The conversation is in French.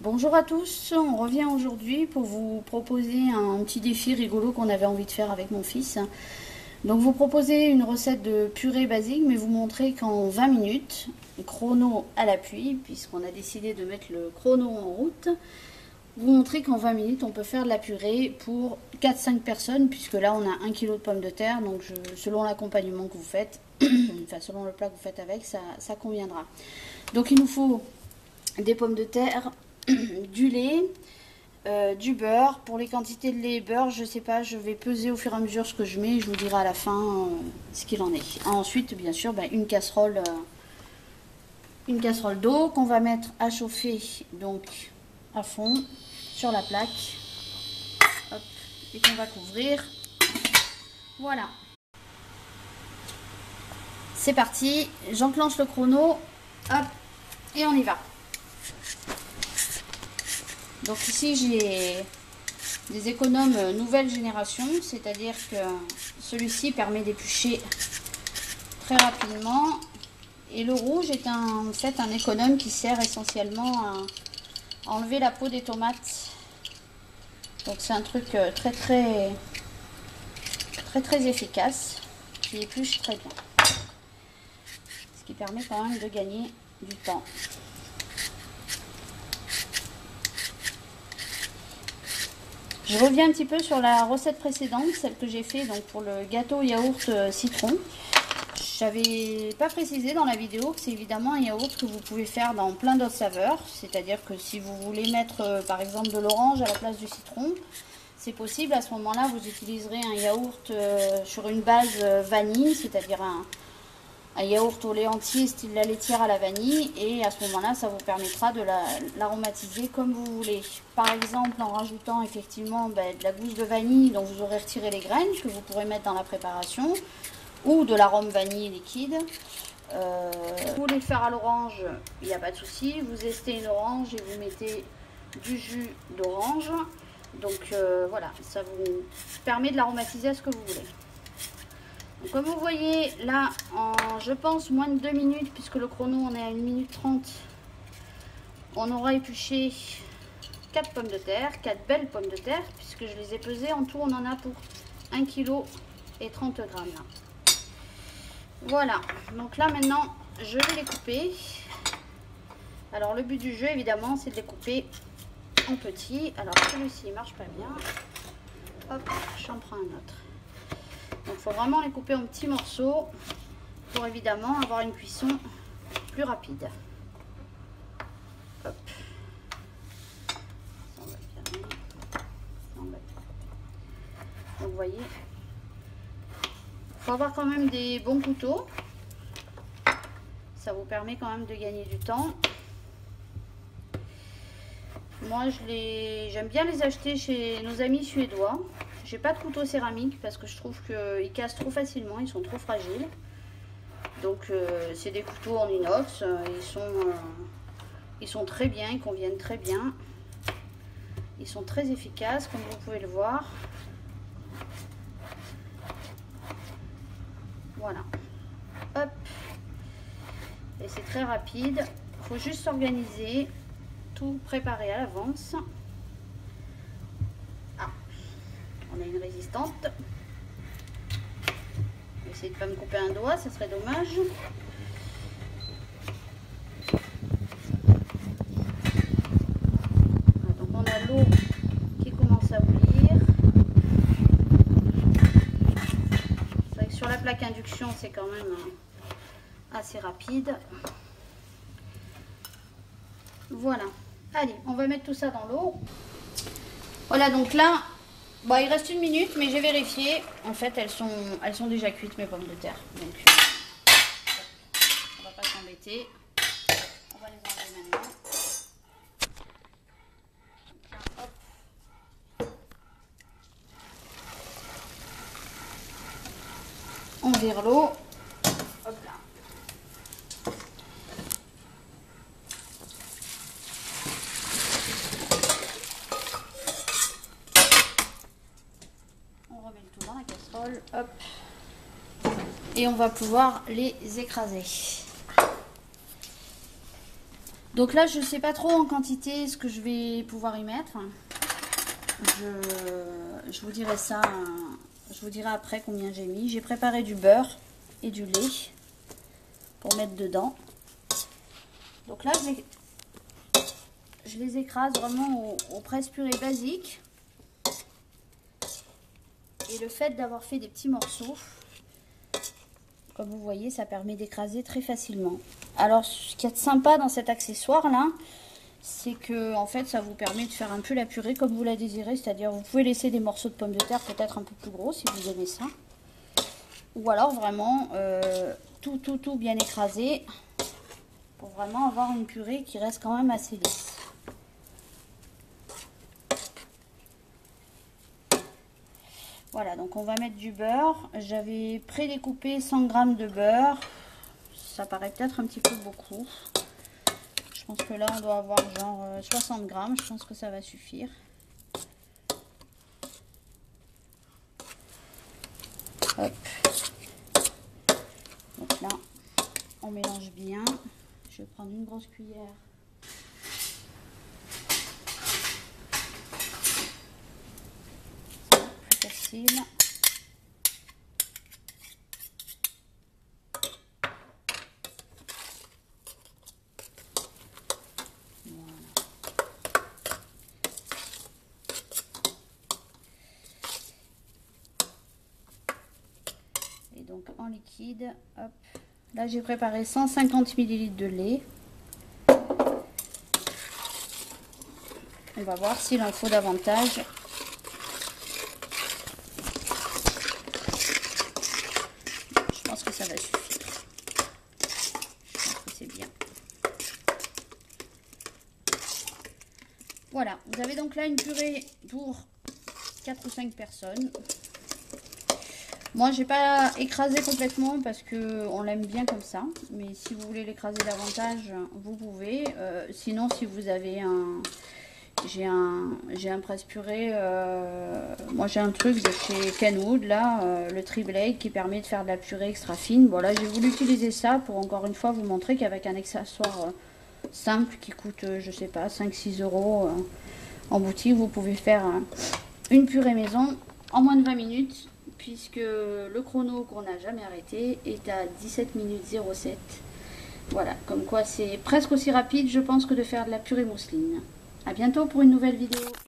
Bonjour à tous, on revient aujourd'hui pour vous proposer un petit défi rigolo qu'on avait envie de faire avec mon fils. Donc vous proposez une recette de purée basique, mais vous montrez qu'en 20 minutes, chrono à l'appui, puisqu'on a décidé de mettre le chrono en route, vous montrez qu'en 20 minutes on peut faire de la purée pour 4-5 personnes, puisque là on a 1 kg de pommes de terre, donc selon l'accompagnement que vous faites, enfin selon le plat que vous faites avec, ça conviendra. Donc il nous faut des pommes de terre, du lait, du beurre. Pour les quantités de lait et beurre, je sais pas, je vais peser au fur et à mesure ce que je mets et je vous dirai à la fin ce qu'il en est. Ensuite, bien sûr, une casserole d'eau qu'on va mettre à chauffer donc à fond sur la plaque. Hop, et qu'on va couvrir. Voilà. C'est parti, j'enclenche le chrono. Hop, et on y va. Donc ici j'ai des économes nouvelle génération, c'est-à-dire que celui-ci permet d'éplucher très rapidement. Et le rouge est en fait un économe qui sert essentiellement à enlever la peau des tomates. Donc c'est un truc très efficace, qui épluche très bien. Ce qui permet quand même de gagner du temps. Je reviens un petit peu sur la recette précédente, celle que j'ai fait donc pour le gâteau yaourt citron. J'avais pas précisé dans la vidéo que c'est évidemment un yaourt que vous pouvez faire dans plein d'autres saveurs. C'est-à-dire que si vous voulez mettre par exemple de l'orange à la place du citron, c'est possible. À ce moment-là, vous utiliserez un yaourt sur une base vanille, c'est-à-dire un yaourt au lait entier style la laitière à la vanille, et à ce moment-là ça vous permettra de l'aromatiser comme vous voulez. Par exemple en rajoutant effectivement de la gousse de vanille dont vous aurez retiré les graines, que vous pourrez mettre dans la préparation, ou de l'arôme vanille liquide. Vous voulez le faire à l'orange, il n'y a pas de souci, vous estez une orange et vous mettez du jus d'orange. Donc voilà, ça vous permet de l'aromatiser à ce que vous voulez. Comme vous voyez là, en je pense moins de 2 minutes, puisque le chrono on est à 1 minute 30, on aura épluché 4 pommes de terre, 4 belles pommes de terre, puisque je les ai pesées. En tout on en a pour 1 kg et 30 grammes. Voilà, donc là maintenant je vais les couper. Alors le but du jeu évidemment c'est de les couper en petits. Alors celui-ci il marche pas bien. Hop, j'en prends un autre. Donc il faut vraiment les couper en petits morceaux pour évidemment avoir une cuisson plus rapide. Hop. Ça, on va bien. Donc vous voyez, il faut avoir quand même des bons couteaux. Ça vous permet quand même de gagner du temps. Moi j'aime bien les acheter chez nos amis suédois. J'ai pas de couteau céramique parce que je trouve qu'ils cassent trop facilement, ils sont trop fragiles. Donc c'est des couteaux en inox, ils sont très bien, ils conviennent très bien. Ils sont très efficaces comme vous pouvez le voir. Voilà. Hop. Et c'est très rapide. Il faut juste s'organiser, tout préparer à l'avance. On a une résistante. Je vais essayer de ne pas me couper un doigt, ça serait dommage. Voilà, donc on a l'eau qui commence à bouillir. C'est vrai que sur la plaque induction, c'est quand même assez rapide. Voilà. Allez, on va mettre tout ça dans l'eau. Voilà, donc là, bon, il reste 1 minute, mais j'ai vérifié. En fait, elles sont déjà cuites, mes pommes de terre. Donc, on va pas s'embêter. On va les enlever maintenant. Hop. On vire l'eau. Hop là. Dans la casserole, hop, et on va pouvoir les écraser. Donc là, je sais pas trop en quantité ce que je vais pouvoir y mettre. Je vous dirai ça, je vous dirai après combien j'ai mis. J'ai préparé du beurre et du lait pour mettre dedans. Donc là, je les écrase vraiment au presse-purée basique. Et le fait d'avoir fait des petits morceaux, comme vous voyez, ça permet d'écraser très facilement. Alors, ce qu'il y a de sympa dans cet accessoire-là, c'est que en fait, ça vous permet de faire un peu la purée comme vous la désirez. C'est-à-dire, vous pouvez laisser des morceaux de pommes de terre peut-être un peu plus gros si vous aimez ça. Ou alors vraiment tout bien écrasé pour vraiment avoir une purée qui reste quand même assez lisse. Voilà, donc on va mettre du beurre. J'avais prédécoupé 100 g de beurre. Ça paraît peut-être un petit peu beaucoup. Je pense que là, on doit avoir genre 60 g. Je pense que ça va suffire. Hop. Donc là, on mélange bien. Je vais prendre une grosse cuillère. Plus facile. Donc en liquide, hop. Là j'ai préparé 150 ml de lait. On va voir s'il en faut davantage. Je pense que ça va suffire. Je pense que c'est bien. Voilà, vous avez donc là une purée pour 4 ou 5 personnes. Moi, j'ai pas écrasé complètement parce que on l'aime bien comme ça. Mais si vous voulez l'écraser davantage, vous pouvez. Sinon, si vous avez j'ai un presse-purée. Moi, j'ai un truc de chez Kenwood là, le Tri-Blade qui permet de faire de la purée extra fine. Bon, là, j'ai voulu utiliser ça pour encore une fois vous montrer qu'avec un accessoire simple qui coûte, je sais pas, 5-6 € en boutique, vous pouvez faire une purée maison en moins de 20 minutes. Puisque le chrono qu'on n'a jamais arrêté est à 17 minutes 07. Voilà, comme quoi c'est presque aussi rapide, je pense, que de faire de la purée mousseline. A bientôt pour une nouvelle vidéo.